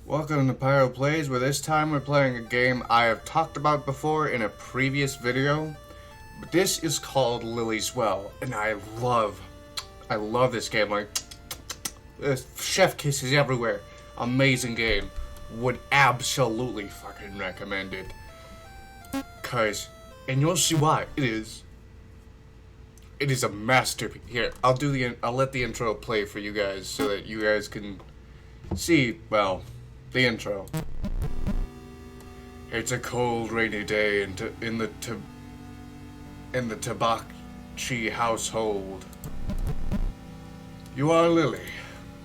Welcome to Pyro Plays, where this time we're playing a game I have talked about before in a previous video. But this is called Lily's Well, and I love this game. Like, chef kisses everywhere. Amazing game. Would absolutely fucking recommend it. And you'll see why. It is a masterpiece. Here, I'll let the intro play for you guys so that you guys can see, well, the intro. It's a cold, rainy day in the Tabachi household. You are Lily.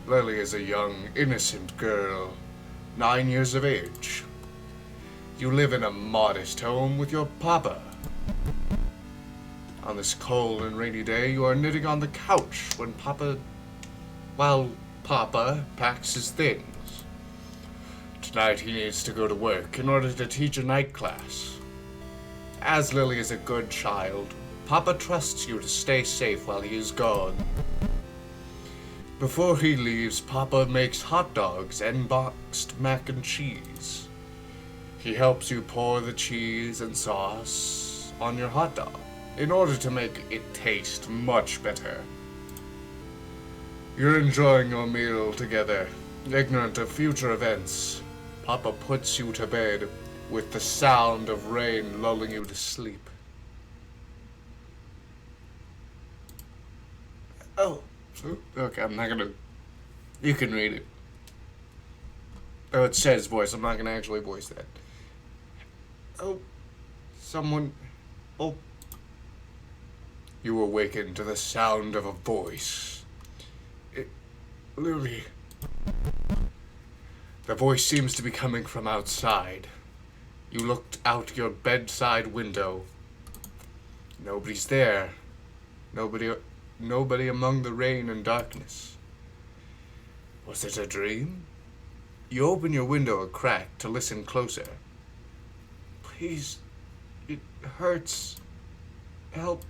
Lily is a young, innocent girl, 9 years of age. You live in a modest home with your papa. On this cold and rainy day, you are knitting on the couch while Papa packs his things. Tonight he needs to go to work in order to teach a night class. As Lily is a good child, Papa trusts you to stay safe while he is gone. Before he leaves, Papa makes hot dogs and boxed mac and cheese. He helps you pour the cheese and sauce on your hot dog in order to make it taste much better. You're enjoying your meal together, ignorant of future events. Papa puts you to bed with the sound of rain lulling you to sleep. Oh, okay, I'm not gonna... You can read it. Oh, it says voice, I'm not gonna actually voice that. Oh, someone... Oh. You awaken to the sound of a voice. Lily. The voice seems to be coming from outside. You looked out your bedside window. Nobody's there. Nobody among the rain and darkness. Was it a dream? You open your window a crack to listen closer. Please, it hurts. Help.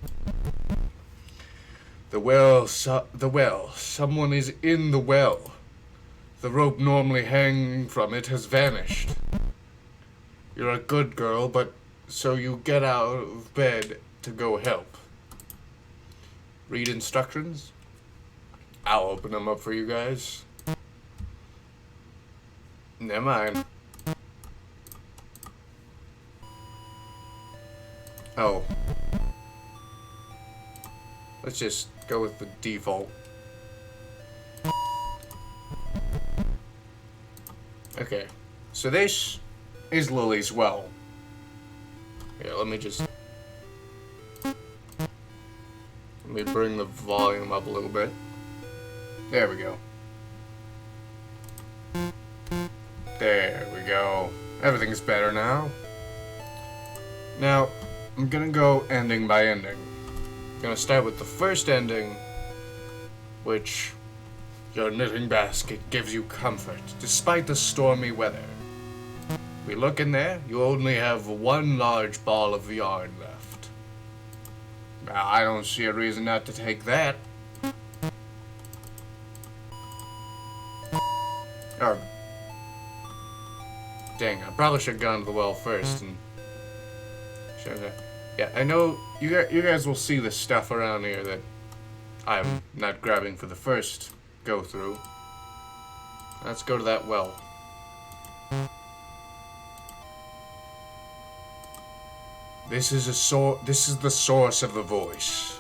The well, someone is in the well. The rope normally hanging from it has vanished. You're a good girl, but so you get out of bed to go help. Read instructions? I'll open them up for you guys. Never mind. Oh. Let's just go with the default. Okay, so this is Lily's Well. Here, let me bring the volume up a little bit. There we go. There we go. Everything's better now. Now, I'm gonna go ending by ending. I'm gonna start with the first ending, which... Your knitting basket gives you comfort, despite the stormy weather. We look in there, you only have one large ball of yarn left. Now, I don't see a reason not to take that. Oh. Dang, I probably should have gone to the well first and... Yeah, I know you guys will see the stuff around here that I'm not grabbing for the first go through. Let's go to that well. This is the source of the voice.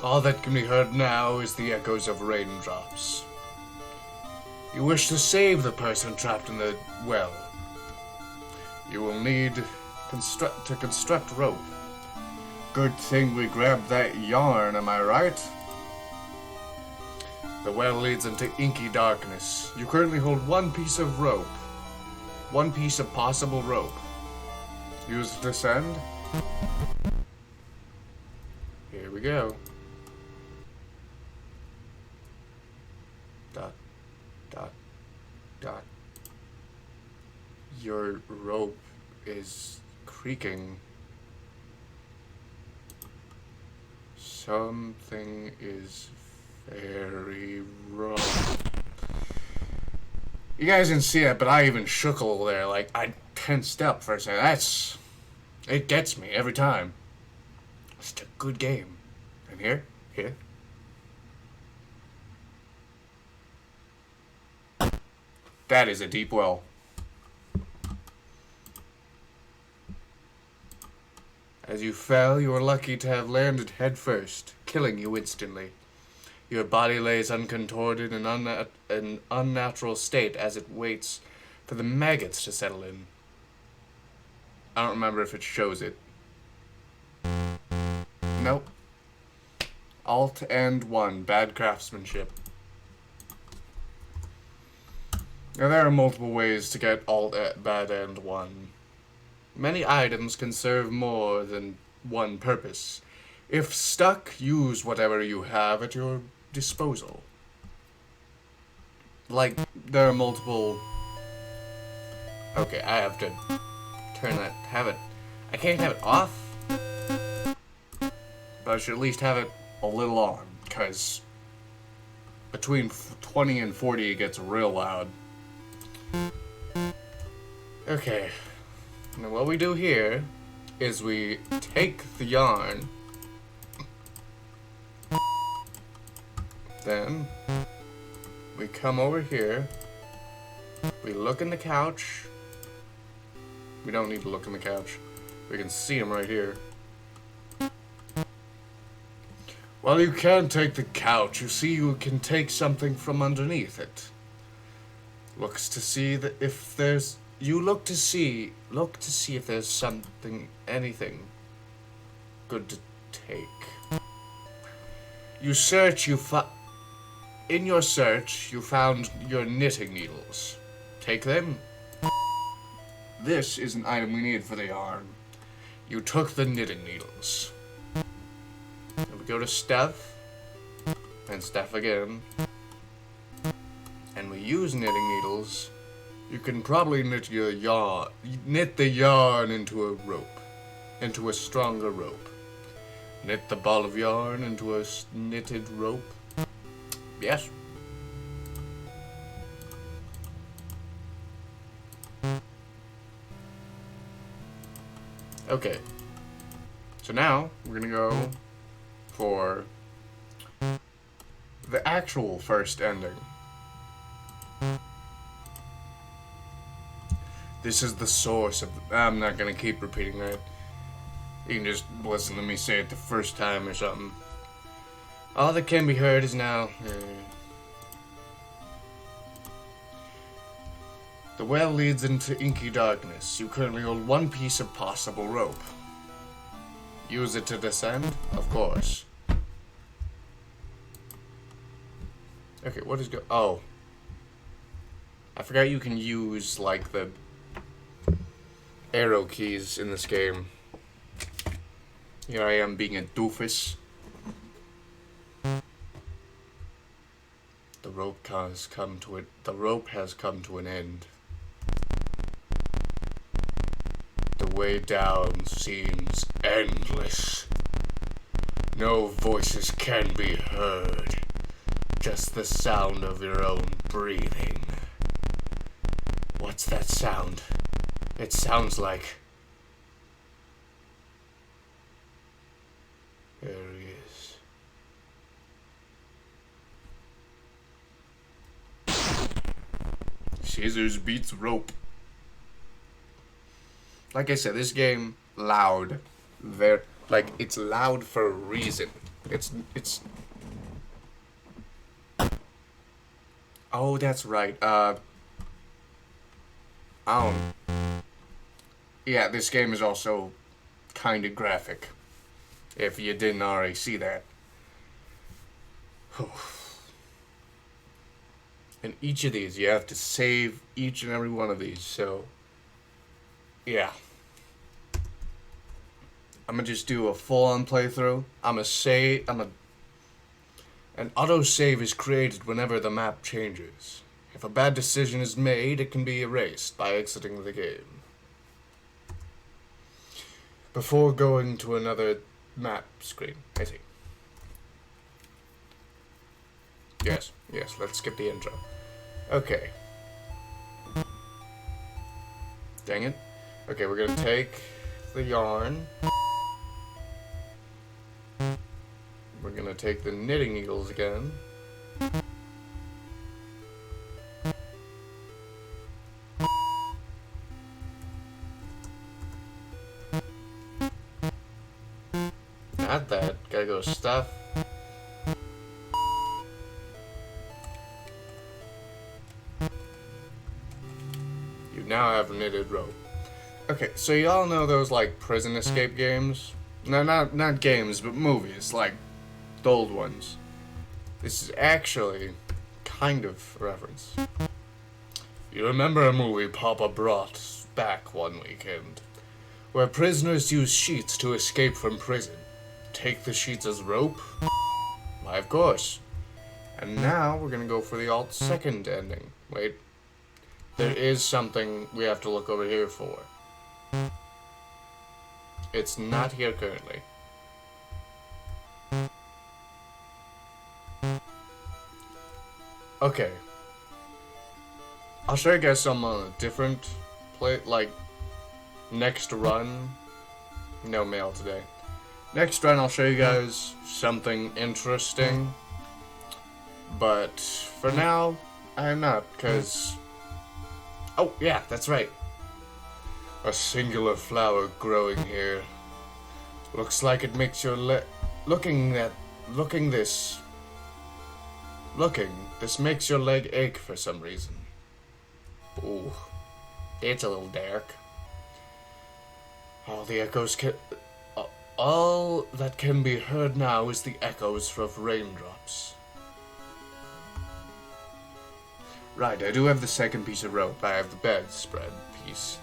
All that can be heard now is the echoes of raindrops. You wish to save the person trapped in the well. You will need to construct rope. Good thing we grabbed that yarn, am I right? The well leads into inky darkness. You currently hold one piece of rope. One piece of possible rope. Use to descend. Here we go. Dot, dot, dot. Your rope is creaking. Something is very wrong. You guys didn't see it, but I even shook a little there. Like, I tensed up for a second. It gets me every time. It's a good game. And here. That is a deep well. As you fell, you were lucky to have landed head first, killing you instantly. Your body lays uncontorted in an unnatural state as it waits for the maggots to settle in. I don't remember if it shows it. Nope. Alt and 1, bad craftsmanship. Now there are multiple ways to get alt bad and 1. Many items can serve more than one purpose. If stuck, use whatever you have at your disposal. Like, there are multiple... Okay, I have to turn that, I can't have it off, but I should at least have it a little on, because between 20 and 40 it gets real loud. Okay, now what we do here is we take the yarn, then we come over here, we look in the couch. We don't need to look in the couch. We can see him right here. Well, you can't take the couch. You see, you can take something from underneath it. Looks to see that if there's... You look to see if there's something, anything good to take. You search, in your search, you found your knitting needles. Take them. This is an item we need for the yarn. You took the knitting needles. And we go to stuff, and stuff again. And we use knitting needles. You can probably knit the yarn into a rope, into a stronger rope. Knit the ball of yarn into a knitted rope. Yes. Okay, so now we're gonna go for the actual first ending. This is the source of... I'm not gonna keep repeating that. You can just listen to me say it the first time or something. All that can be heard is now... The well leads into inky darkness. You currently hold one piece of possible rope. Use it to descend? Of course. Okay, what is oh. I forgot you can use, like, the arrow keys in this game. Here I am being a doofus. The rope has come to an end. The way down seems endless. No voices can be heard. Just the sound of your own breathing. What's that sound? It sounds like... There he is. Scissors beats rope. Like I said, this game, loud. It's loud for a reason. It's... Oh, that's right. Yeah, this game is also kind of graphic. If you didn't already see that. And each of these, you have to save each and every one of these, so... Yeah. I'm gonna just do a full-on playthrough. An auto-save is created whenever the map changes. If a bad decision is made, it can be erased by exiting the game. Before going to another map screen. I see. Yes, let's skip the intro. Okay. Dang it. Okay, we're gonna take the yarn. We're gonna take the knitting needles again. Not that. Gotta go stuff. You now have knitted rope. Okay, so y'all know those like prison escape games? No, not games, but movies, like the old ones. This is actually kind of a reference. You remember a movie Papa brought back one weekend, where prisoners use sheets to escape from prison. Take the sheets as rope? Why, of course. And now we're gonna go for the alt second ending. Wait. There is something we have to look over here for. It's not here currently. Okay. I'll show you guys some on a different like, next run. No mail today. Next run, I'll show you guys something interesting. But for now, I'm not, because... Oh, yeah, that's right. A singular flower growing here. Looks like it makes your this makes your leg ache for some reason. Ooh, it's a little dark. All that can be heard now is the echoes of raindrops. Right, I do have the second piece of rope. I have the bedspread piece.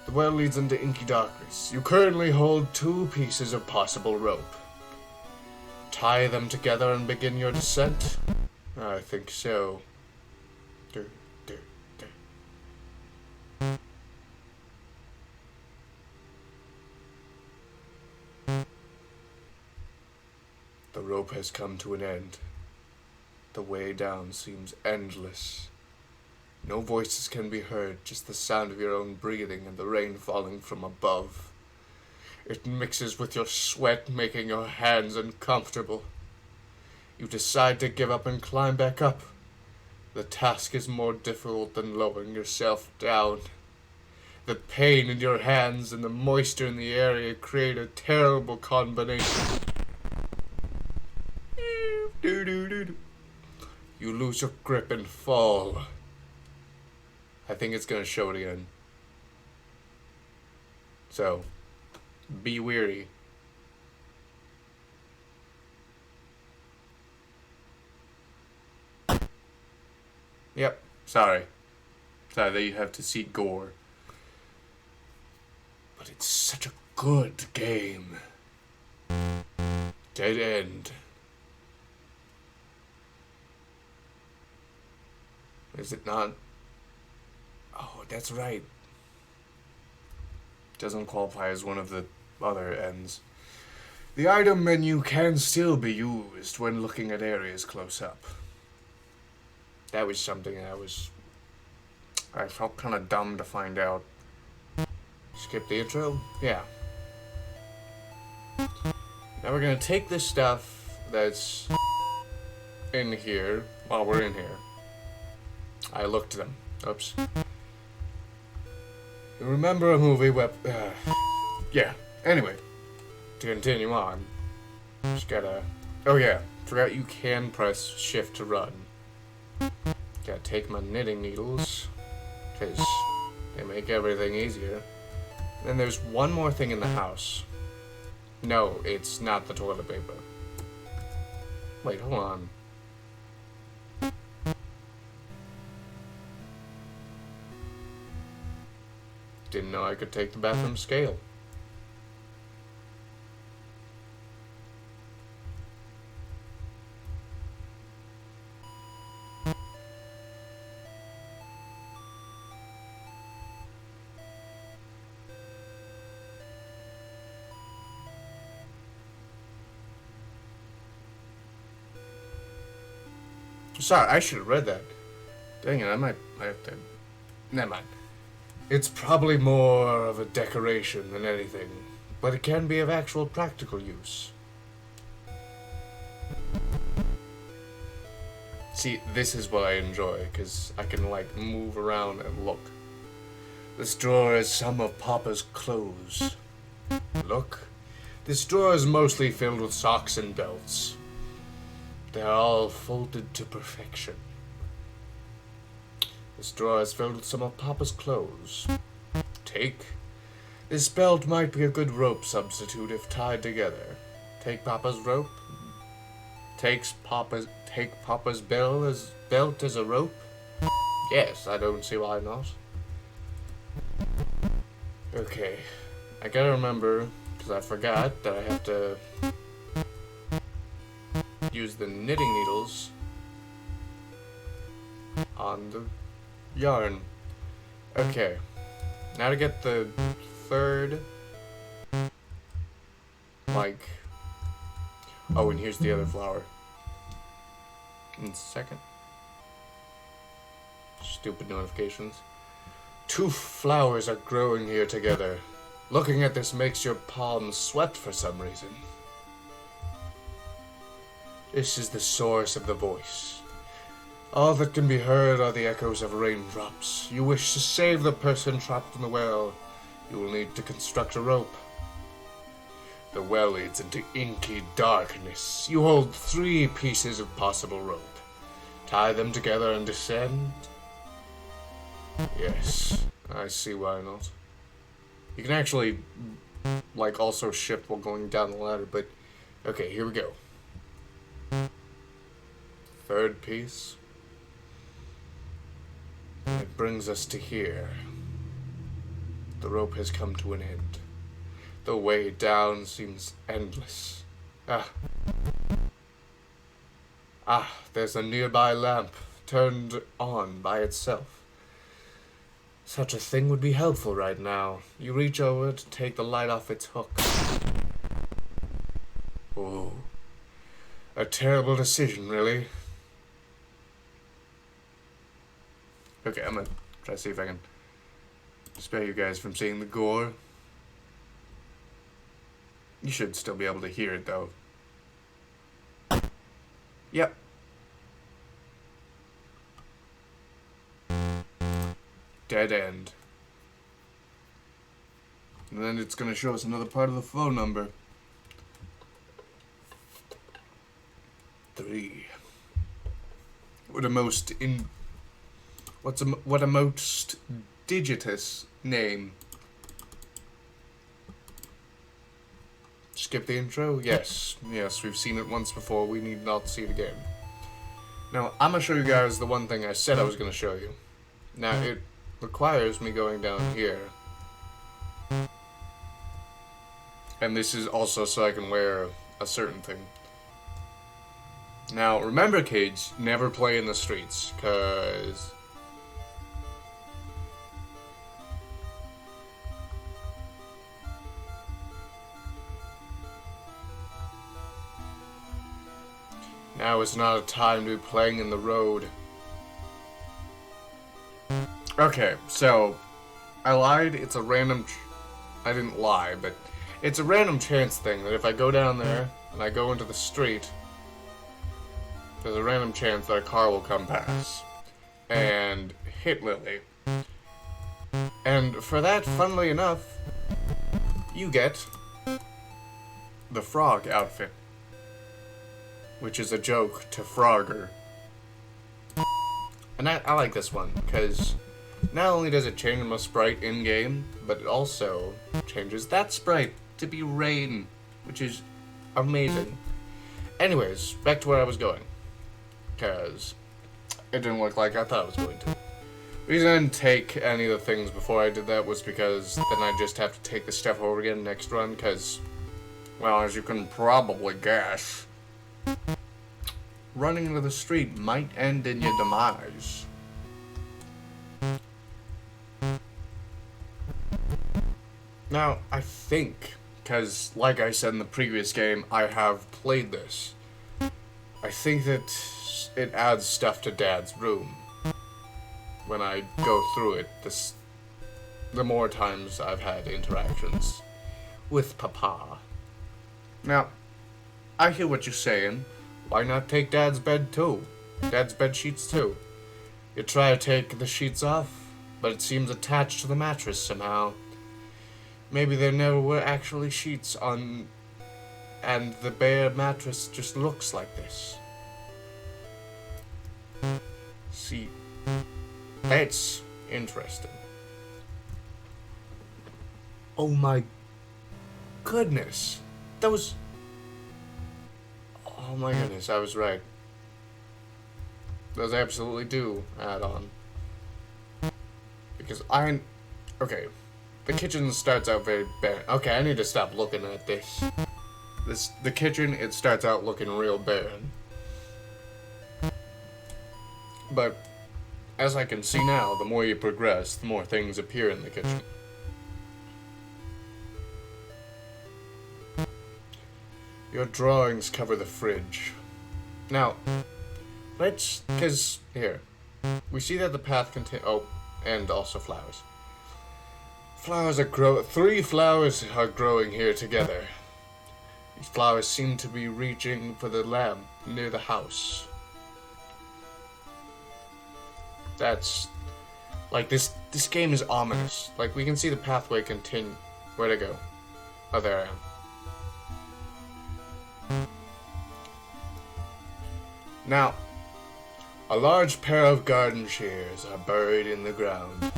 The well leads into inky darkness. You currently hold 2 pieces of possible rope. Tie them together and begin your descent? I think so. The rope has come to an end. The way down seems endless. No voices can be heard, just the sound of your own breathing and the rain falling from above. It mixes with your sweat, making your hands uncomfortable. You decide to give up and climb back up. The task is more difficult than lowering yourself down. The pain in your hands and the moisture in the area create a terrible combination. You lose your grip and fall. I think it's gonna show it again. So, be weary. Yep, sorry. Sorry that you have to see gore. But it's such a good game. Dead end. Is it not? Oh, that's right. Doesn't qualify as one of the other ends. The item menu can still be used when looking at areas close up. That was something I felt kind of dumb to find out. Skip the intro? Yeah. Now we're gonna take this stuff that's in here while we're in here. I looked at them. Oops. You remember a movie where... yeah. Anyway. To continue on. Just gotta... Oh yeah. Forgot you can press shift to run. Gotta take my knitting needles. Because they make everything easier. Then there's one more thing in the house. No, it's not the toilet paper. Wait, hold on. Didn't know I could take the bathroom scale. Sorry, I should have read that. Dang it, I might have to... Never mind. It's probably more of a decoration than anything, but it can be of actual practical use. See, this is what I enjoy, because I can, like, move around and look. This drawer is some of Papa's clothes. Look. This drawer is mostly filled with socks and belts. They're all folded to perfection. This drawer is filled with some of Papa's clothes. Take. This belt might be a good rope substitute if tied together. Take Papa's rope. Take Papa's belt as a rope. Yes, I don't see why not. Okay, I gotta remember, because I forgot that I have to use the knitting needles on the yarn. Okay, now to get the third, like, oh, and here's the other flower. In a second. Stupid notifications. 2 flowers are growing here together. Looking at this makes your palms sweat for some reason. This is the source of the voice. All that can be heard are the echoes of raindrops. You wish to save the person trapped in the well. You will need to construct a rope. The well leads into inky darkness. You hold 3 pieces of possible rope. Tie them together and descend. Yes, I see why not. You can actually, like, also shift while going down the ladder, but... Okay, here we go. 3rd piece. It brings us to here. The rope has come to an end. The way down seems endless. There's a nearby lamp, turned on by itself. Such a thing would be helpful right now. You reach over to take the light off its hook. Oh, a terrible decision, really. Okay, I'm gonna try to see if I can spare you guys from seeing the gore. You should still be able to hear it, though. Yep. Dead end. And then it's gonna show us another part of the phone number. 3. What a most digitous name. Skip the intro? Yes, we've seen it once before. We need not see it again. Now, I'm gonna show you guys the one thing I said I was gonna show you. Now, it requires me going down here. And this is also so I can wear a certain thing. Now, remember, kids, never play in the streets, cause... Now is not a time to be playing in the road. Okay, so, I lied, it's a random... I didn't lie, but it's a random chance thing that if I go down there, and I go into the street, there's a random chance that a car will come past, and hit Lily. And for that, funnily enough, you get the frog outfit, which is a joke to Frogger. And I like this one, because not only does it change my sprite in-game, but it also changes that sprite to be Rain, which is amazing. Anyways, back to where I was going, because it didn't look like I thought it was going to. The reason I didn't take any of the things before I did that was because then I'd just have to take the stuff over again next run, because, well, as you can probably guess, running into the street might end in your demise. Now, I think, because like I said in the previous game, I have played this. I think that it adds stuff to Dad's room when I go through it. the more times I've had interactions with Papa. Now, I hear what you're saying. Why not take Dad's bed too? Dad's bed sheets too. You try to take the sheets off, but it seems attached to the mattress somehow. Maybe there never were actually sheets on, and the bare mattress just looks like this. See, that's interesting. Oh my goodness. Those... Oh my goodness, I was right. Those absolutely do add on. Because okay. The kitchen starts out very barren. Okay, I need to stop looking at this. The kitchen, it starts out looking real barren. But, as I can see now, the more you progress, the more things appear in the kitchen. Your drawings cover the fridge. Now, here, we see that the path contains, and also flowers. Three flowers are growing here together. These flowers seem to be reaching for the lamp near the house. That's, like, this game is ominous. Like, we can see the pathway continue. Where'd it go? Oh, there I am. Now, a large pair of garden shears are buried in the ground.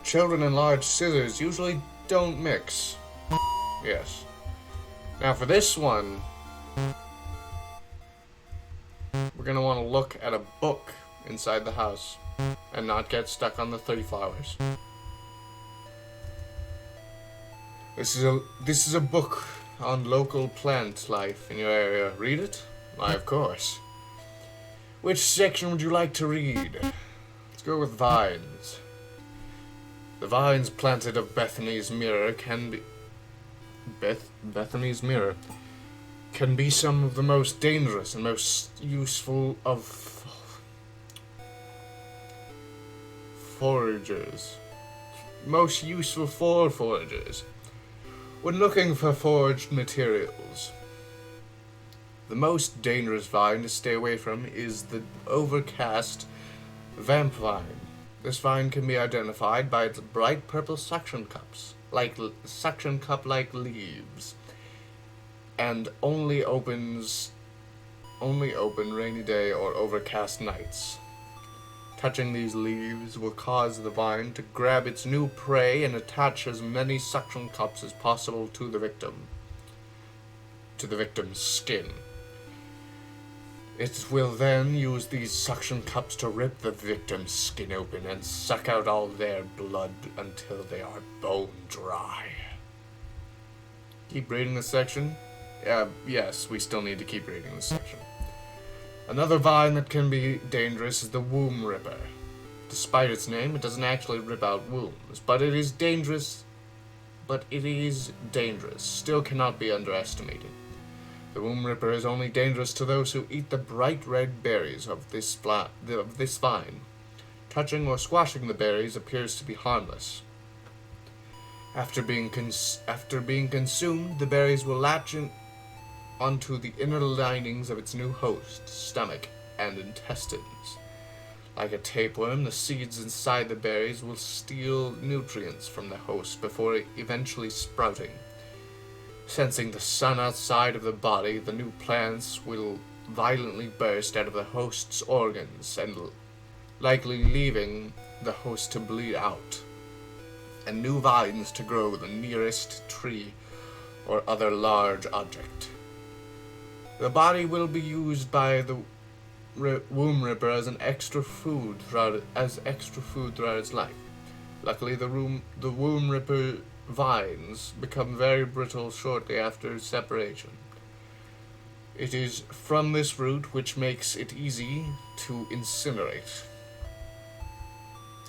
Children and large scissors usually don't mix. Yes. Now for this one, we're gonna want to look at a book inside the house and not get stuck on the 30 flowers. This is a book on local plant life in your area. Read it? Why, of course. Which section would you like to read? Let's go with vines. The vines planted of Bethany's mirror can be... Bethany's mirror can be some of the most dangerous and most useful of foragers. Most useful for foragers. When looking for foraged materials, the most dangerous vine to stay away from is the overcast vamp vine. This vine can be identified by its bright purple suction cups, suction cup-like leaves, and only open rainy day or overcast nights. Touching these leaves will cause the vine to grab its new prey and attach as many suction cups as possible to the victim's skin. It will then use these suction cups to rip the victim's skin open and suck out all their blood until they are bone dry. Keep reading this section? Yes, we still need to keep reading this section. Another vine that can be dangerous is the womb ripper. Despite its name, it doesn't actually rip out wombs, but it is dangerous. Still cannot be underestimated. The womb ripper is only dangerous to those who eat the bright red berries of this vine. Touching or squashing the berries appears to be harmless. After being consumed, the berries will latch onto the inner linings of its new host, stomach, and intestines. Like a tapeworm, the seeds inside the berries will steal nutrients from the host before eventually sprouting. Sensing the sun outside of the body, the new plants will violently burst out of the host's organs and likely leaving the host to bleed out, and new vines to grow the nearest tree or other large object. The body will be used by the womb ripper as extra food throughout its life. Luckily, the womb ripper vines become very brittle shortly after separation. It is from this root which makes it easy to incinerate.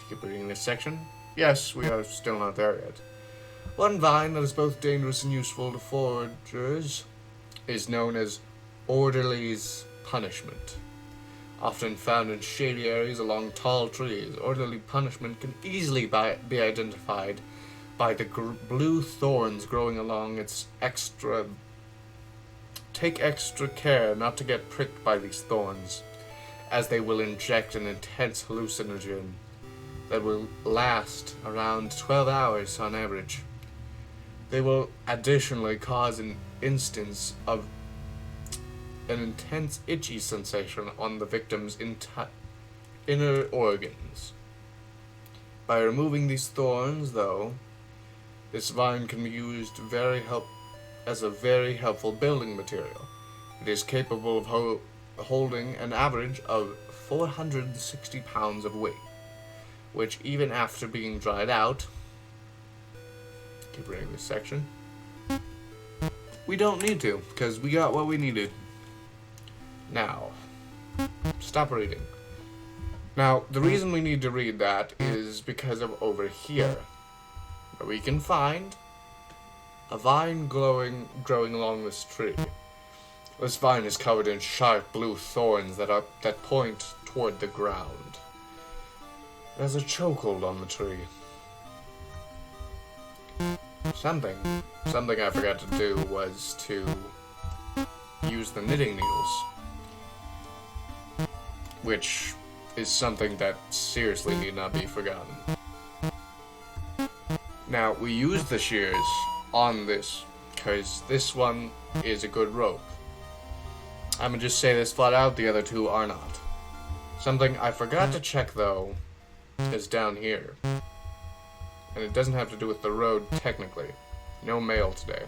Keep reading this section? Yes, we are still not there yet. One vine that is both dangerous and useful to foragers is known as Orderly's Punishment. Often found in shady areas along tall trees, orderly punishment can easily be identified by the blue thorns growing along its extra. Take extra care not to get pricked by these thorns, as they will inject an intense hallucinogen that will last around 12 hours on average. They will additionally cause an instance of an intense itchy sensation on the victim's inner organs. By removing these thorns, though, this vine can be used as a very helpful building material. It is capable of holding an average of 460 pounds of weight, which even after being dried out, keep reading this section, we don't need to, because we got what we needed. Now, stop reading. Now, the reason we need to read that is because of over here, where we can find a vine growing along this tree. This vine is covered in sharp blue thorns that point toward the ground. It has a chokehold on the tree. Something I forgot to do was to use the knitting needles, which is something that seriously need not be forgotten. Now, we use the shears on this, because this one is a good rope. I'm gonna just say this flat out, the other two are not. Something I forgot to check, though, is down here. And it doesn't have to do with the road, technically. No mail today.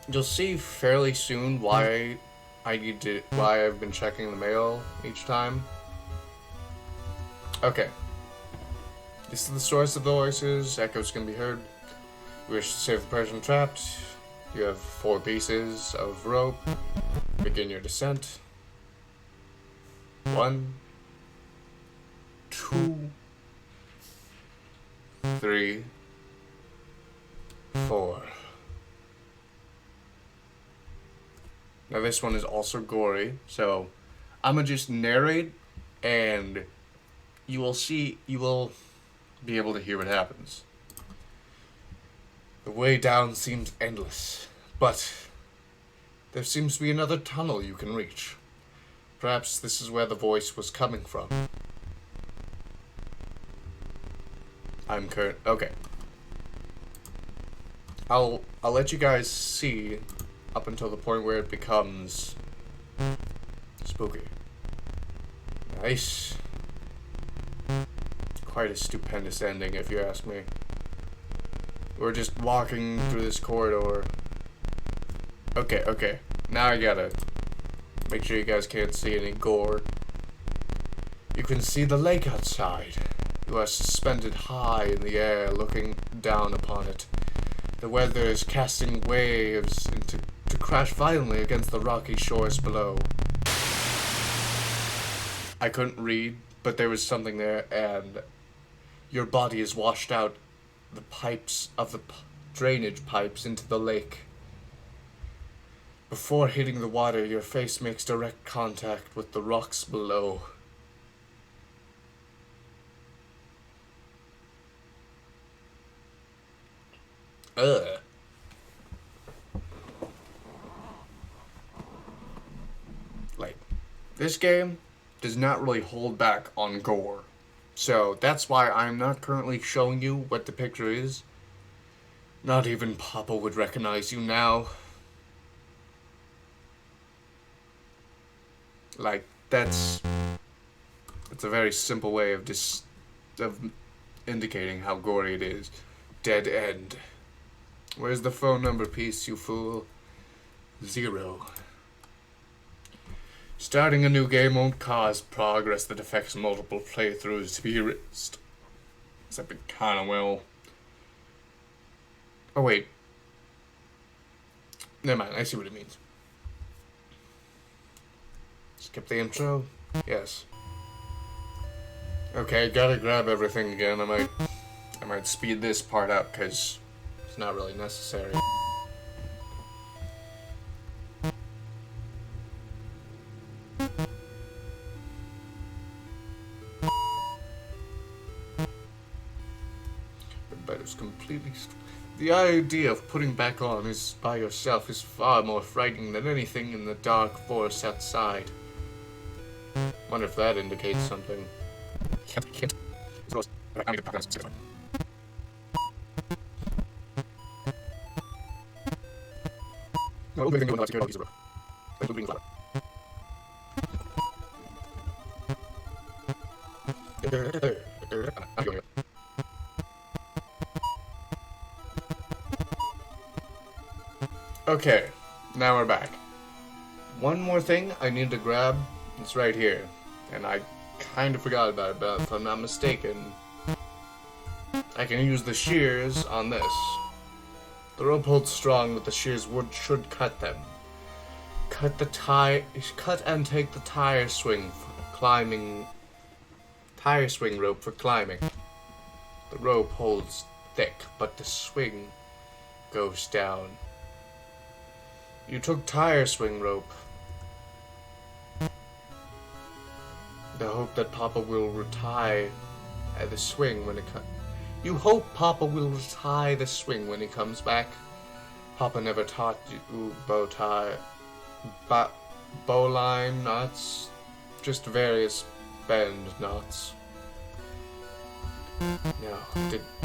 You'll see fairly soon why I've been checking the mail each time. Okay. This is the source of the voices. Echoes can be heard. You wish to save the person trapped. You have 4 pieces of rope. Begin your descent. 1, 2, 3, 4. Now this one is also gory, so I'm gonna just narrate, and you will be able to hear what happens. The way down seems endless, but there seems to be another tunnel you can reach. Perhaps this is where the voice was coming from. Okay. I'll let you guys see up until the point where it becomes spooky. Nice. Quite a stupendous ending, if you ask me. We're just walking through this corridor. Okay. Now I gotta make sure you guys can't see any gore. You can see the lake outside. You are suspended high in the air, looking down upon it. The weather is casting waves to crash violently against the rocky shores below. I couldn't read, but there was something there, and your body is washed out the pipes of the drainage pipes into the lake. Before hitting the water, your face makes direct contact with the rocks below. Ugh. Like, this game does not really hold back on gore. So that's why I'm not currently showing you what the picture is. Not even Papa would recognize you now. Like, that's a very simple way of indicating how gory it is. Dead end. Where's the phone number piece, you fool? 0. Starting a new game won't cause progress that affects multiple playthroughs to be erased. Except it kinda will. Oh wait. Never mind, I see what it means. Skip the intro? Yes. Okay, gotta grab everything again. I might speed this part up, because it's not really necessary. but it's completely... The idea of putting back on is by yourself is far more frightening than anything in the dark forest outside. Wonder if that indicates something. Okay, now we're back. One more thing I need to grab. It's right here. And I kind of forgot about it, but if I'm not mistaken, I can use the shears on this. The rope holds strong, but the shears should cut them. Cut and take the tire swing for climbing. Tire swing rope for climbing. The rope holds thick, but the swing goes down. You took tire swing rope. The hope that Papa will retie the swing when it comes. You hope Papa will retie the swing when he comes back. Papa never taught you bowline knots, just various bend knots. No,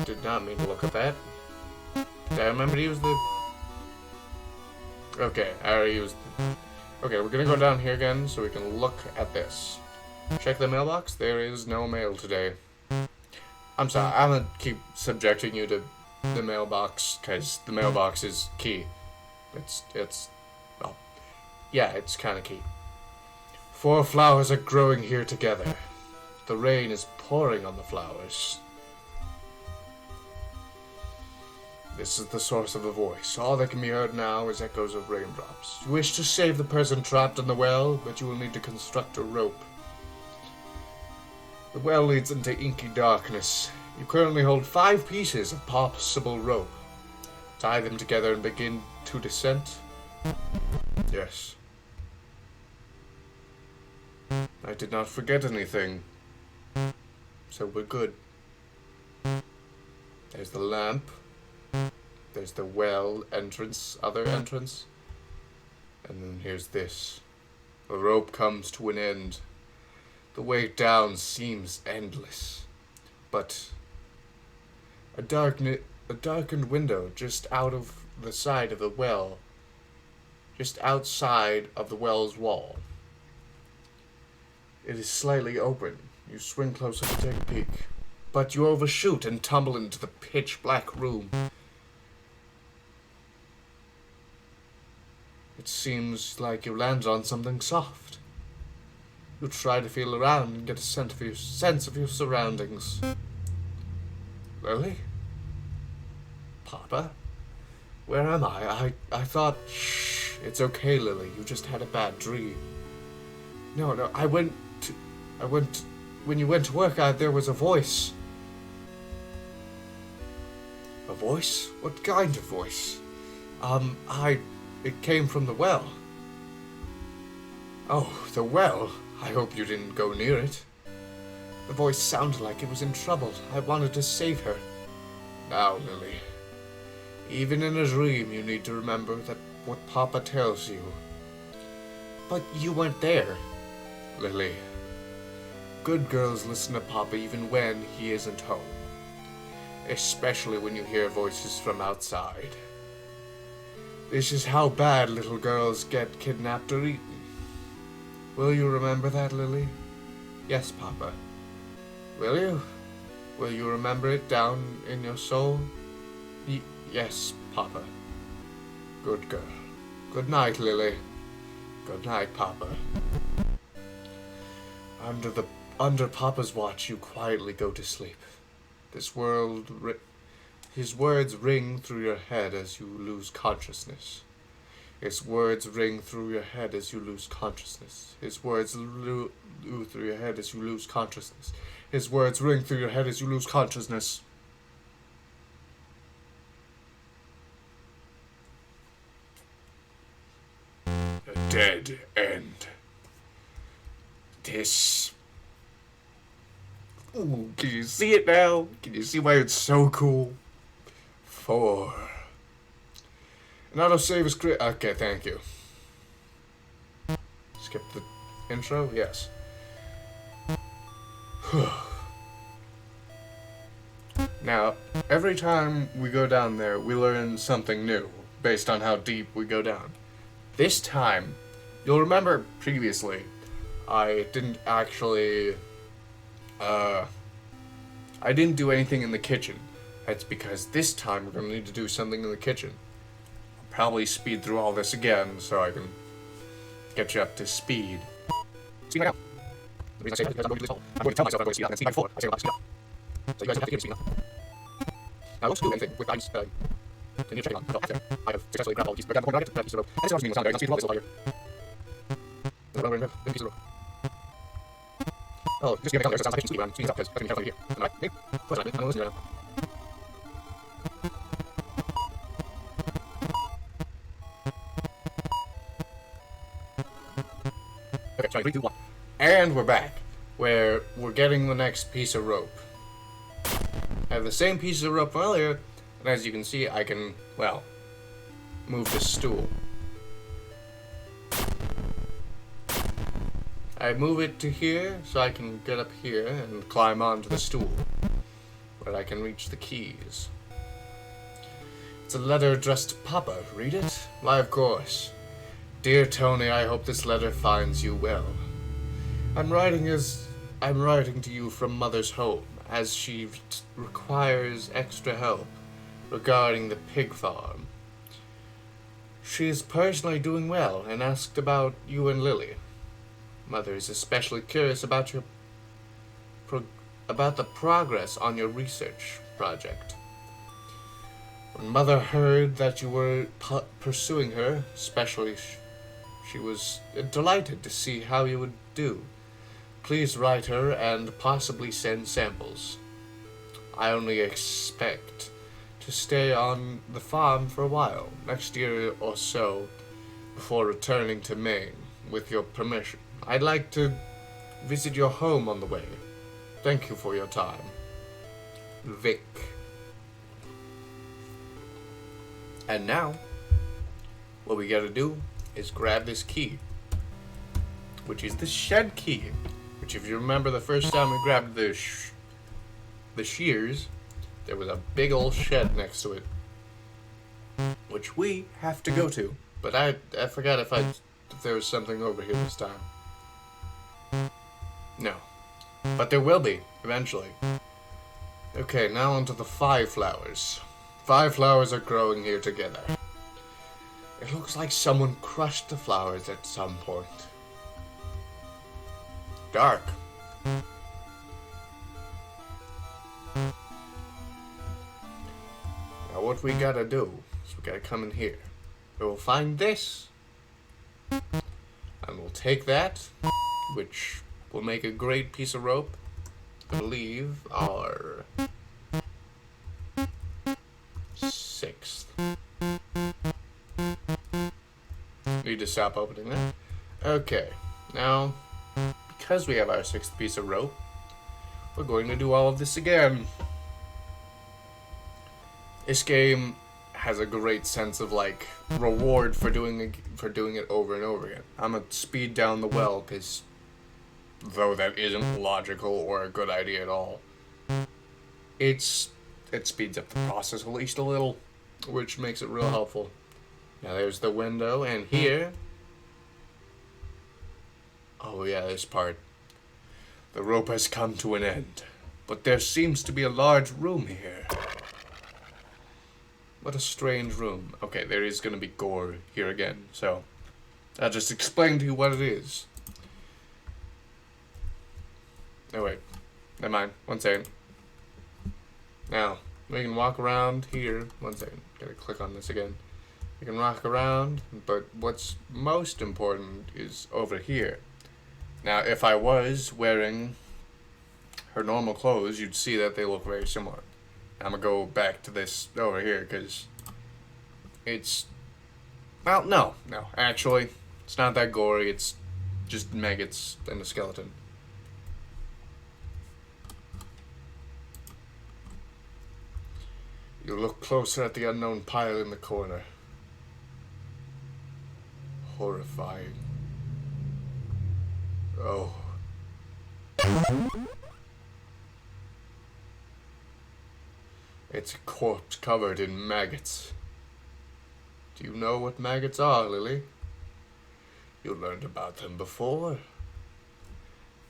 did not mean to look at that. Did I remember to use the... Okay, I already used the... Okay, we're gonna go down here again so we can look at this. Check the mailbox. There is no mail today. I'm sorry, I'm gonna keep subjecting you to the mailbox, because the mailbox is key. Well, yeah, it's kinda key. 4 flowers are growing here together. The rain is pouring on the flowers. This is the source of the voice. All that can be heard now is echoes of raindrops. You wish to save the person trapped in the well, but you will need to construct a rope. The well leads into inky darkness. You currently hold 5 pieces of possible rope. Tie them together and begin to descent. Yes. I did not forget anything. So we're good. There's the lamp. There's the well entrance, other entrance. And then here's this. The rope comes to an end. The way down seems endless. But a darkened window just out of the side of the well. Just outside of the well's wall. It is slightly open. You swing closer to take a peek. But you overshoot and tumble into the pitch-black room. It seems like you land on something soft. You try to feel around and get a sense of your surroundings. Lily? Papa? Where am I? I thought... Shh. It's okay, Lily. You just had a bad dream. No, when you went to work, there was a voice. A voice? What kind of voice? It came from the well. Oh, the well? I hope you didn't go near it. The voice sounded like it was in trouble. I wanted to save her. Now, Lily, even in a dream you need to remember that what Papa tells you. But you weren't there. Lily, good girls listen to Papa even when he isn't home. Especially when you hear voices from outside. This is how bad little girls get kidnapped or eaten. Will you remember that, Lily? Yes, Papa. Will you? Will you remember it down in your soul? Yes, Papa. Good girl. Good night, Lily. Good night, Papa. Under Papa's watch, you quietly go to sleep. His words ring through your head as you lose consciousness. His words ring through your head as you lose consciousness. His words through your head as you lose consciousness. His words ring through your head as you lose consciousness. A dead end. This... Ooh, can you see it now? Can you see why it's so cool? 4. An autosave is okay, thank you. Skip the intro? Yes. Now, every time we go down there, we learn something new, based on how deep we go down. This time, you'll remember previously, I didn't actually, I didn't do anything in the kitchen. That's because this time we're gonna need to do something in the kitchen. I'll probably speed through all this again, so I can get you up to speed. Speed right now. The reason I say that is because I'm going to do this whole. I'm going to tell myself I'm going to speed up, and then speed by 4. I say a lot, speed up. So you guys don't have to hear me speed up. Now, I won't do anything with items, I need to check it on. So, after I have successfully grabbed all the pieces, but down the corner, I get to grab a piece of rope. And this always means sound very, I'll speed through all this little here. We're in a piece of rope. Oh, just give me a count there, so it sounds like I should speed when I'm speeding up, because that's going to be careful here. Alright, maybe. Close enough, I'm listening right now. Okay, sorry, 3, 2, 1. And we're back, where we're getting the next piece of rope. I have the same piece of rope from earlier, and as you can see, I can, well, move this stool. I move it to here, so I can get up here and climb onto the stool, where I can reach the keys. It's a letter addressed to Papa. Read it? Why, of course. Dear Tony, I hope this letter finds you well. I'm writing to you from Mother's home, as she requires extra help regarding the pig farm. She is personally doing well and asked about you and Lily. Mother is especially curious about about the progress on your research project. When Mother heard that you were pursuing her, especially she was delighted to see how you would do. Please write her and possibly send samples. I only expect to stay on the farm for a while, next year or so, before returning to Maine, with your permission. I'd like to visit your home on the way. Thank you for your time. Vic. And now, what we gotta do is grab this key, which is the shed key, which if you remember the first time we grabbed the shears, there was a big old shed next to it, which we have to go to, but I forgot if there was something over here this time. No, but there will be, eventually. Okay, now onto the 5 flowers. 5 flowers are growing here together. It looks like someone crushed the flowers at some point. Dark. Now what we gotta do is we gotta come in here. We'll find this. And we'll take that, which will make a great piece of rope. I believe our 6th. Need to stop opening that. Okay, now, because we have our 6th piece of rope, we're going to do all of this again. This game has a great sense of, like, reward for doing it over and over again. I'm gonna speed down the well, because though that isn't logical or a good idea at all, it speeds up the process at least a little, which makes it real helpful. Now there's the window, and here, oh yeah, this part. The rope has come to an end, but there seems to be a large room here. What a strange room. Okay, there is going to be gore here again, so I'll just explain to you what it is. Oh wait, never mind, 1 second. Now, we can walk around here, 1 second, gotta click on this again. We can walk around, but what's most important is over here. Now, if I was wearing her normal clothes, you'd see that they look very similar. I'm gonna go back to this over here, because it's, well, no, actually, it's not that gory, it's just maggots and a skeleton. You look closer at the unknown pile in the corner. Horrifying. Oh. It's a corpse covered in maggots. Do you know what maggots are, Lily? You learned about them before.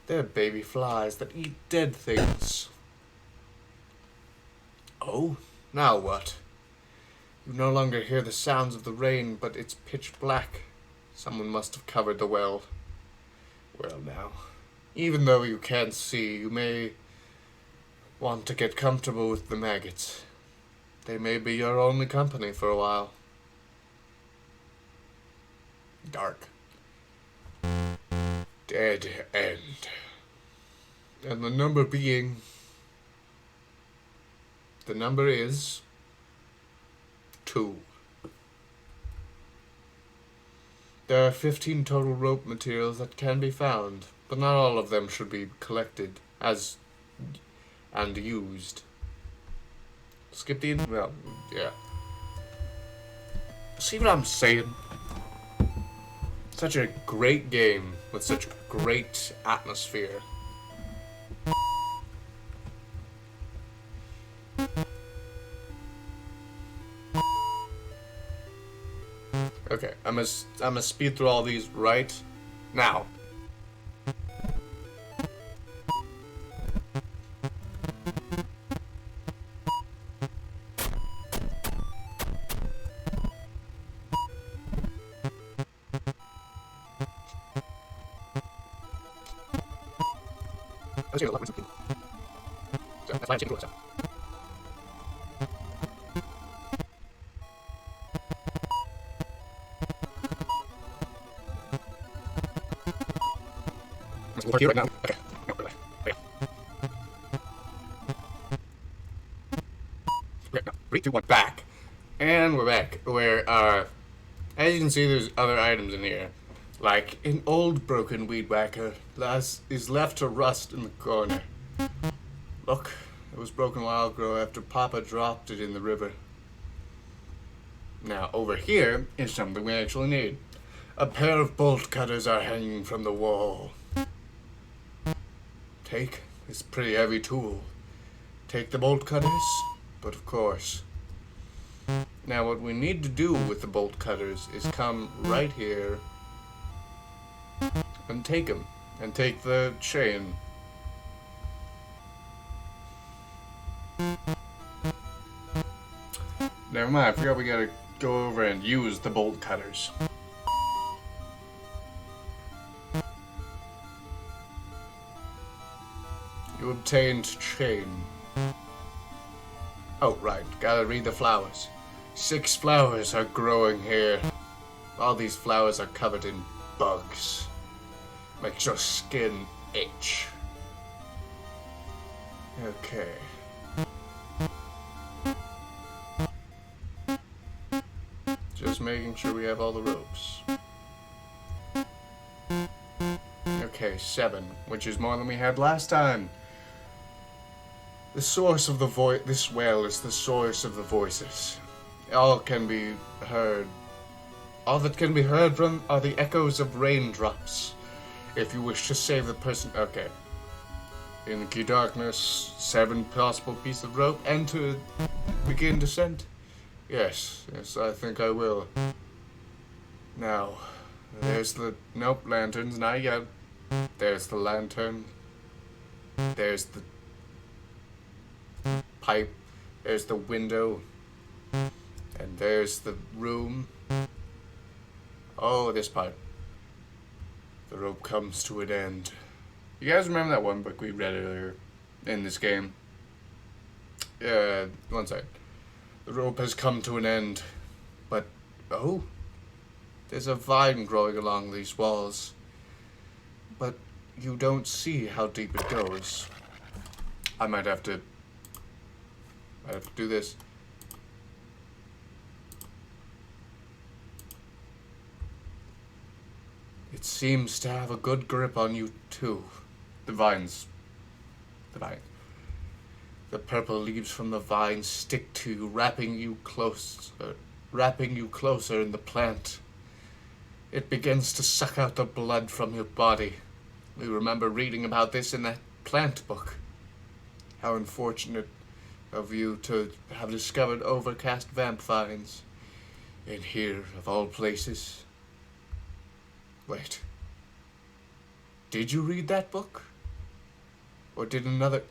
They're baby flies that eat dead things. Oh, now what? You no longer hear the sounds of the rain, but it's pitch black. Someone must have covered the well. Well now, even though you can't see, you may want to get comfortable with the maggots. They may be your only company for a while. Dark. Dead end. And the number being... The number is... 2. There are 15 total rope materials that can be found, but not all of them should be collected as and used. Skip the... well, yeah. See what I'm saying? Such a great game with such great atmosphere. Okay, I'm gonna speed through all these right now. We'll park here right now. Okay. No, really. Okay. Okay, no. 3, 2, 1, back. And we're back. As you can see, there's other items in here. Like an old broken weed whacker is left to rust in the corner. Look, it was broken a while ago after Papa dropped it in the river. Now, over here is something we actually need. A pair of bolt cutters are hanging from the wall. Take this pretty heavy tool. Take the bolt cutters, but of course. Now what we need to do with the bolt cutters is come right here and take them. And take the chain. Never mind, I forgot we gotta go over and use the bolt cutters. You obtained chain. Oh, right. Gotta read the flowers. 6 flowers are growing here. All these flowers are covered in bugs. Makes your skin itch. Okay. Just making sure we have all the ropes. Okay, 7, which is more than we had last time. The source of the this well is the source of the voices. All can be heard. All that can be heard from are the echoes of raindrops. If you wish to save the person... Okay. Inky darkness, 7 possible pieces of rope, and to begin descent. Yes, I think I will. Now, there's the... Nope, lanterns, not yet. There's the lantern. There's the pipe. There's the window. And there's the room. Oh, this part. The rope comes to an end. You guys remember that one book we read earlier in this game? One second. The rope has come to an end. But, oh, there's a vine growing along these walls. But you don't see how deep it goes. I might have to do this. It seems to have a good grip on you, too. The vine. The purple leaves from the vine stick to you, wrapping you closer in the plant. It begins to suck out the blood from your body. We remember reading about this in that plant book. How unfortunate of you to have discovered overcast vamp vines. In here, of all places. Wait. Did you read that book? Or did another...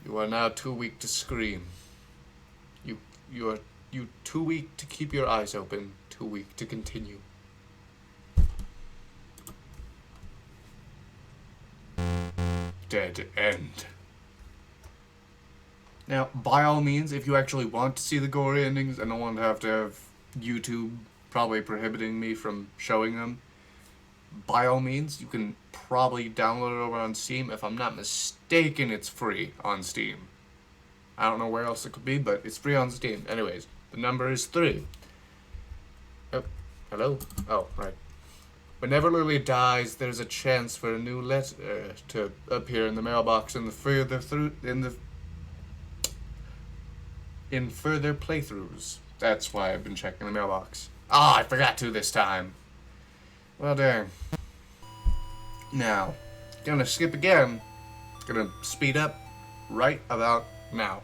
You are now too weak to scream. You are too weak to keep your eyes open, too weak to continue. Dead end. Now, by all means, if you actually want to see the gory endings, I don't want to have YouTube probably prohibiting me from showing them. By all means, you can probably download it over on Steam. If I'm not mistaken, it's free on Steam. I don't know where else it could be, but it's free on Steam. Anyways, the number is 3. Oh, hello? Oh, right. Whenever Lily dies, there's a chance for a new letter to appear in the mailbox in further playthroughs. That's why I've been checking the mailbox. I forgot to this time. Well, dang. Now, gonna skip again. Gonna speed up right about now.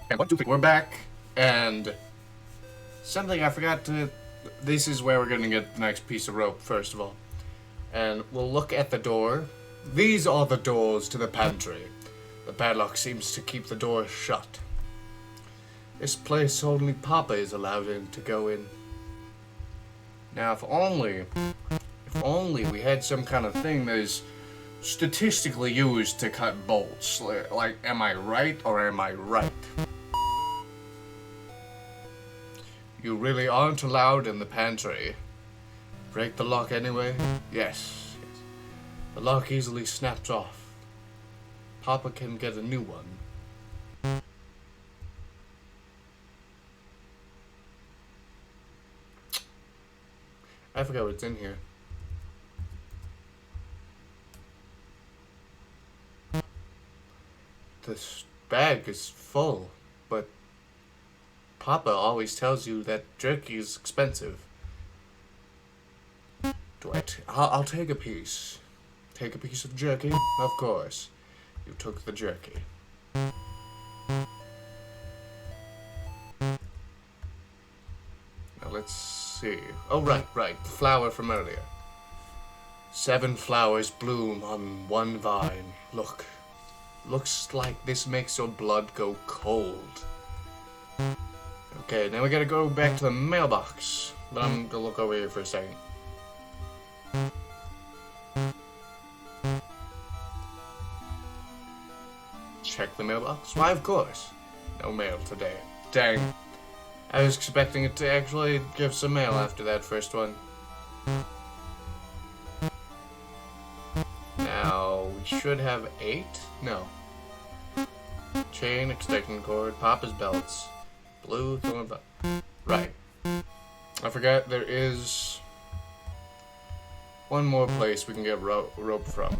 And 1, 2, 3. We're back, and something I forgot to... This is where we're gonna get the next piece of rope, first of all. And we'll look at the door. These are the doors to the pantry. The padlock seems to keep the door shut. This place only Papa is allowed to go in. Now, if only we had some kind of thing that is statistically used to cut bolts. Like, am I right or am I right? You really aren't allowed in the pantry. Break the lock anyway? Yes. The lock easily snaps off. Papa can get a new one. I forgot what's in here. This bag is full, but Papa always tells you that jerky is expensive. I'll take a piece. Take a piece of jerky? Of course. You took the jerky. Now let's see. Oh, right. The flower from earlier. 7 flowers bloom on one vine. Look. Looks like this makes your blood go cold. Okay, now we gotta go back to the mailbox. But I'm gonna look over here for a second. Check the mailbox? Why, of course. No mail today. Dang. I was expecting it to actually give some mail after that first one. Now, we should have 8? No. Chain, extension cord, Papa's belts. Blue, thorn belt. Right. I forgot there is one more place we can get rope from.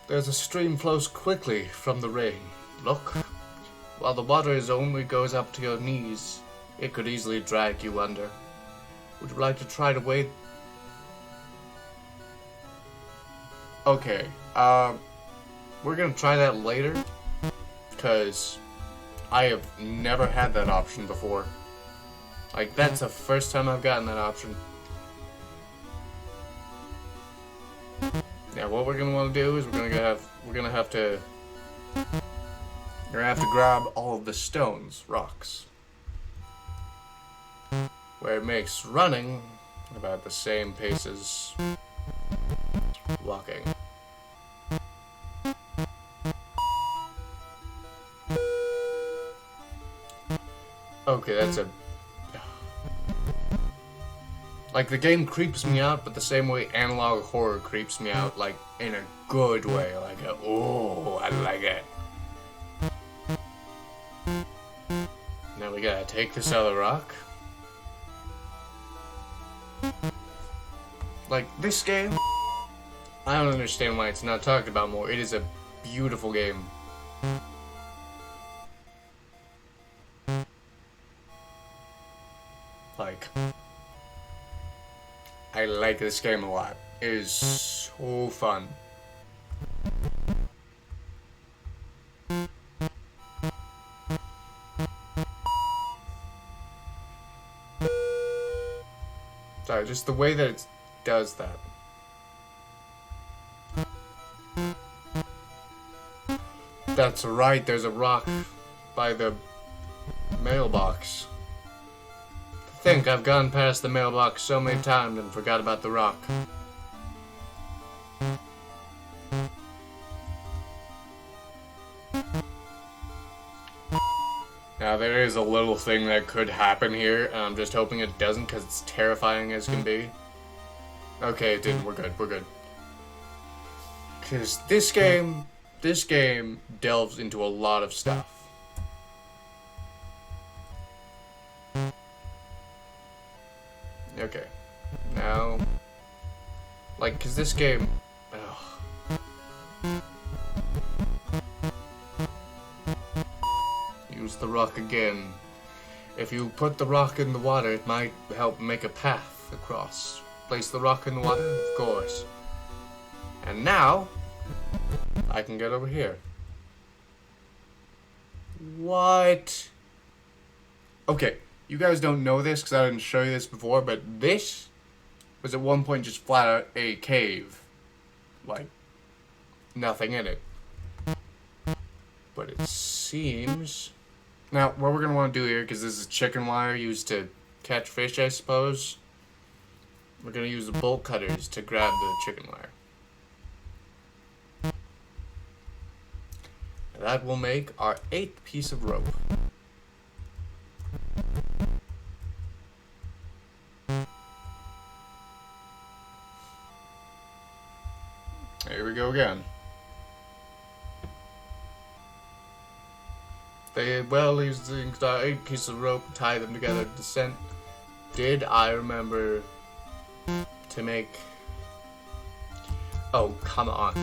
There's a stream flows quickly from the rain. Look. While the water only goes up to your knees, it could easily drag you under. Would you like to try to wade? Okay, we're gonna try that later, because I have never had that option before. Like, that's the first time I've gotten that option. Now, what we're gonna want to do is we're gonna have to grab all of the stones, rocks, where it makes running about the same pace as walking. Okay, that's a... Like, the game creeps me out, but the same way analog horror creeps me out, like, in a good way. Like, oh, I like it. Now we gotta take this other rock. Like, this game, I don't understand why it's not talked about more. It is a beautiful game. Like, I like this game a lot. It is so fun. Sorry, just the way that it does that. That's right, there's a rock by the mailbox. To think I've gone past the mailbox so many times and forgot about the rock. Now there is a little thing that could happen here, and I'm just hoping it doesn't because it's terrifying as can be. Okay, it didn't. We're good. We're good. Because this game delves into a lot of stuff. Okay. Now, like, because this game... Use the rock again. If you put the rock in the water, it might help make a path across. Place the rock in the water, of course. And now, I can get over here. What? Okay, you guys don't know this because I didn't show you this before, but this was at one point just flat out a cave. Like, nothing in it. But it seems... Now, what we're going to want to do here, because this is chicken wire used to catch fish, I suppose. We're going to use the bolt cutters to grab the chicken wire. That will make our 8th piece of rope. Here we go again. They well using 8 pieces of rope, tie them together to descent. Did I remember to make... Oh, come on.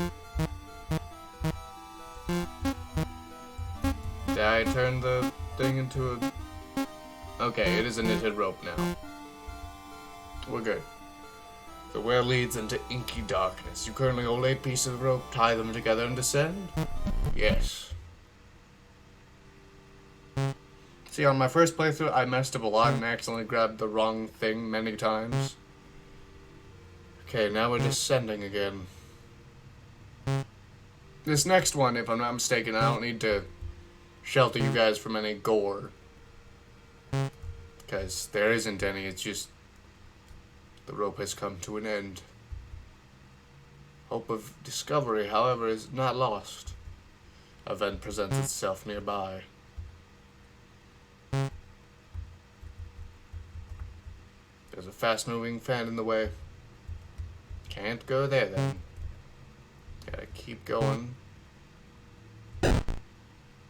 Did I turn the thing into a... Okay, it is a knitted rope now. We're good. The well leads into inky darkness. You currently hold 8 pieces of rope, tie them together and descend? Yes. See, on my first playthrough, I messed up a lot and accidentally grabbed the wrong thing many times. Okay, now we're descending again. This next one, if I'm not mistaken, I don't need to shelter you guys from any gore. Because there isn't any, it's just the rope has come to an end. Hope of discovery, however, is not lost. Event presents itself nearby. There's a fast-moving fan in the way. Can't go there, then. Gotta keep going.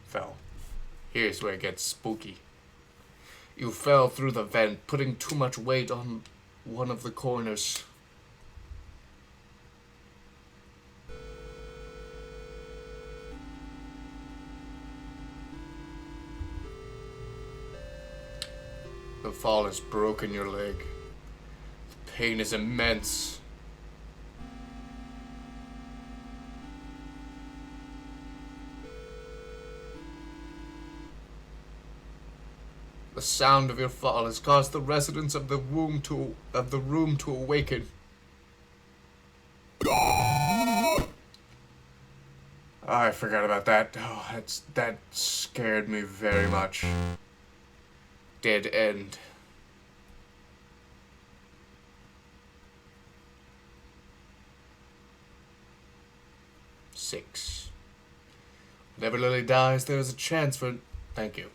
Fell. Here's where it gets spooky. You fell through the vent, putting too much weight on one of the corners. The fall has broken your leg. The pain is immense. The sound of your fall has caused the residents of the room to awaken. I forgot about that. Oh, that scared me very much. Dead end. 6. Whenever Lily dies, there is a chance for... Thank you.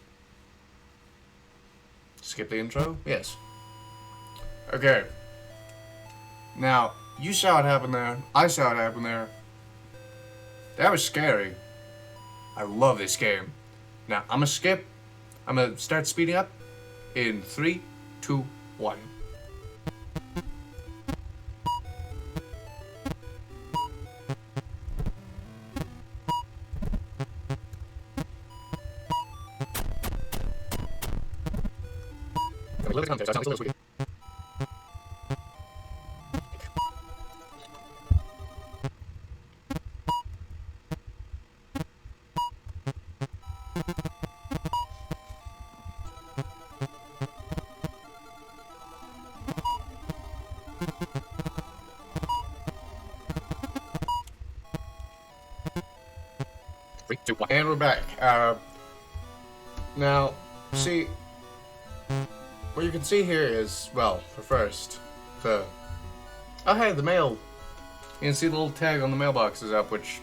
Skip the intro? Yes. Okay. Now, you saw it happen there. I saw it happen there. That was scary. I love this game. Now, I'm gonna skip. I'm gonna start speeding up in 3, 2, 1. And we're back. Now, see, what you can see here is, well, for first, oh hey, the mail. You can see the little tag on the mailbox is up, which,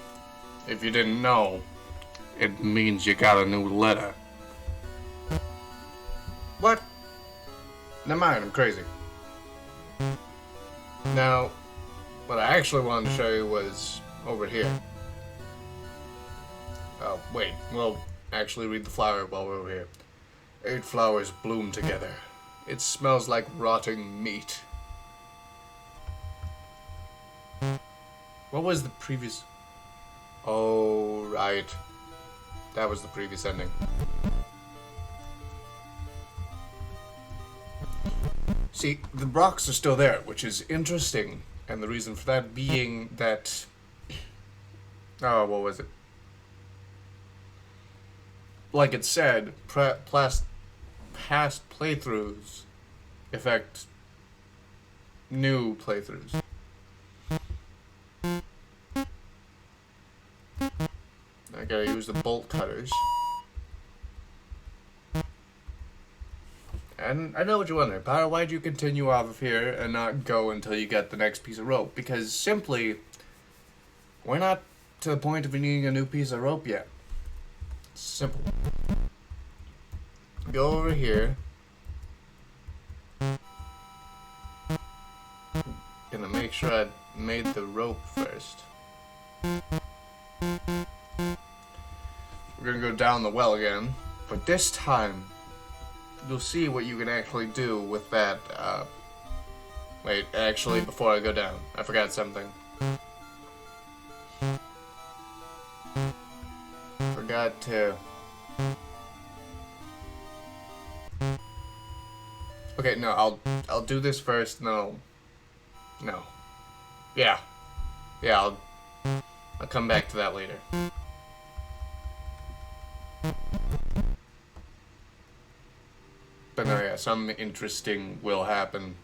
if you didn't know, it means you got a new letter. What? Never mind, I'm crazy. Now, what I actually wanted to show you was over here. Oh, wait, we'll actually read the flower while we're over here. 8 flowers bloom together. It smells like rotting meat. What was the previous... Oh, right. That was the previous ending. See, the rocks are still there, which is interesting. And the reason for that being that... Oh, what was it? Like it said, past playthroughs affect new playthroughs. I gotta use the bolt cutters. And I know what you're wondering, Power, why'd you continue off of here and not go until you get the next piece of rope? Because simply, we're not to the point of needing a new piece of rope yet. It's simple. Go over here. Gonna make sure I made the rope first. We're gonna go down the well again, but this time you'll see what you can actually do with that. Wait, actually, before I go down, I forgot something. Forgot to... Okay, no, I'll do this first, and then no. Yeah, I'll come back to that later. But no, yeah, something interesting will happen.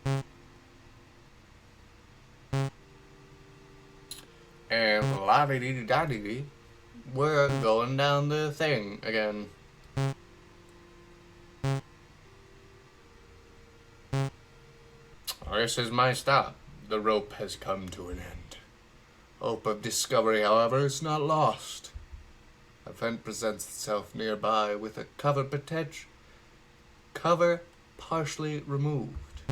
And la-di-di-di-da-di-di, we're going down the thing again. This is my stop. The rope has come to an end. Hope of discovery, however, is not lost. A vent presents itself nearby with a cover partially removed.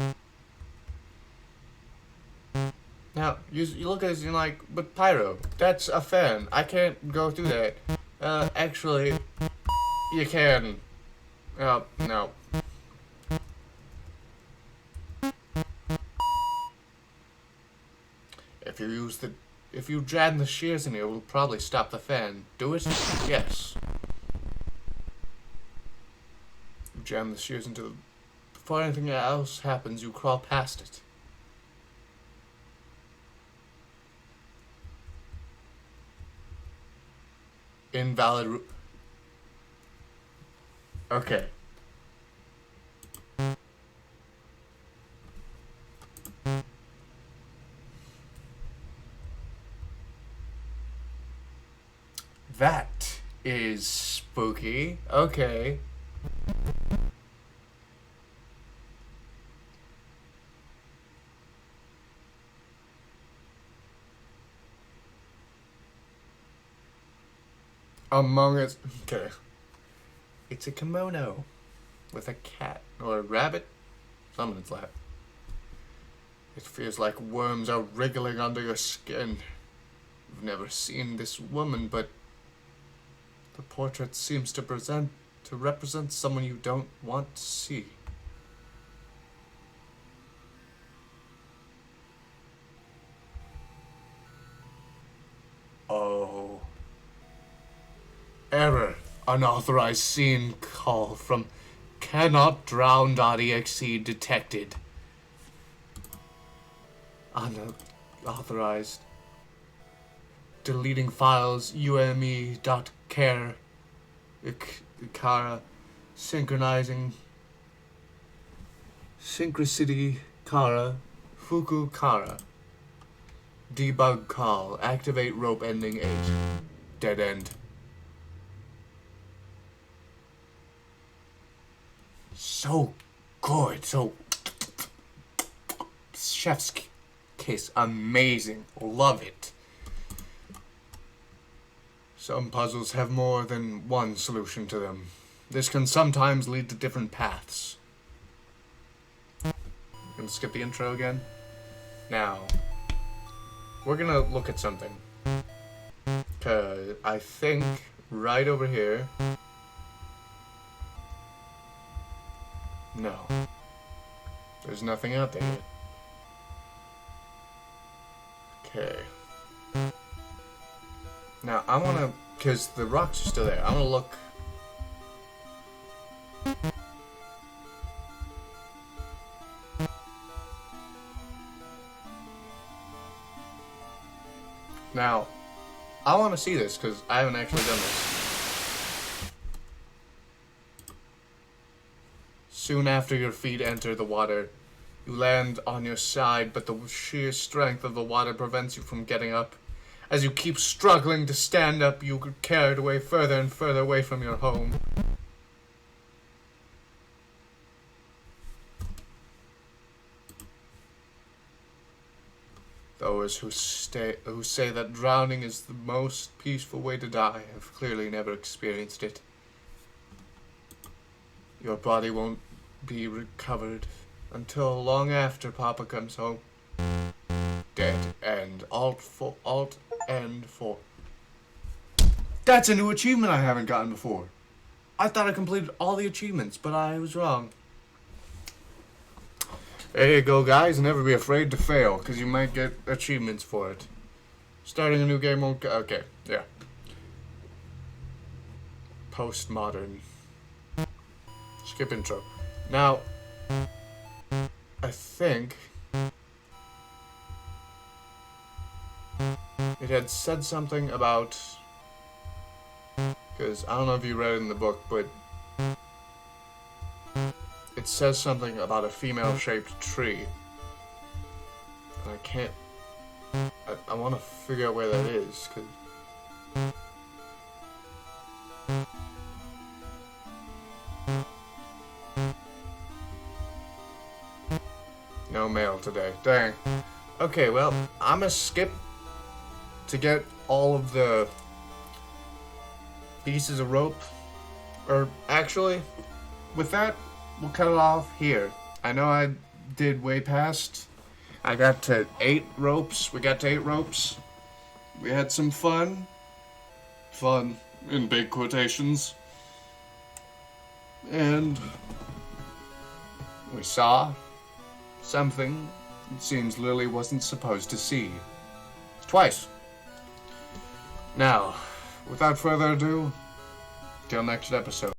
Now, you look at this and you're like, but Pyro, that's a fan. I can't go through that. Actually, you can. No. If you jam the shears in here, we'll probably stop the fan. Do it? Yes. You jam the shears into the... Before anything else happens, you crawl past it. Invalid... Okay. That is spooky. Okay. Among Us. Okay. It's a kimono with a cat or a rabbit. Something in its lap. It feels like worms are wriggling under your skin. You've never seen this woman, but the portrait seems to represent someone you don't want to see. Oh. Error. Unauthorized scene call from cannot-drown.exe detected. Unauthorized. Deleting files ume.care. Ikara. Synchronizing. Synchronicity Kara. Fuku Kara. Debug call. Activate rope ending 8. Dead end. So good. So chef's kiss. Amazing. Love it. Some puzzles have more than one solution to them. This can sometimes lead to different paths. Gonna skip the intro again. Now, we're gonna look at something. 'Cause I think right over here. No. There's nothing out there yet. Okay. Now, I wanna, because the rocks are still there, I wanna look. Now, I wanna see this, because I haven't actually done this. Soon after your feet enter the water, you land on your side, but the sheer strength of the water prevents you from getting up. As you keep struggling to stand up, you get carried away further and further away from your home. Those who say that drowning is the most peaceful way to die have clearly never experienced it. Your body won't be recovered until long after Papa comes home. Dead end. Alt end 4. That's a new achievement I haven't gotten before. I thought I completed all the achievements, but I was wrong. There you go, guys. Never be afraid to fail, because you might get achievements for it. Starting a new game won't... Okay, yeah. Postmodern. Skip intro. Now, I think it had said something about, because I don't know if you read it in the book, but it says something about a female-shaped tree. And I can't, I want to figure out where that is, because... No mail today. Dang. Okay, well, I'm gonna skip to get all of the pieces of rope. Or, actually, with that, we'll cut it off here. I know I did way past. I got to 8 ropes. We got to 8 ropes. We had some fun. Fun, in big quotations. And we saw something it seems Lily wasn't supposed to see. Twice. Now, without further ado, till next episode.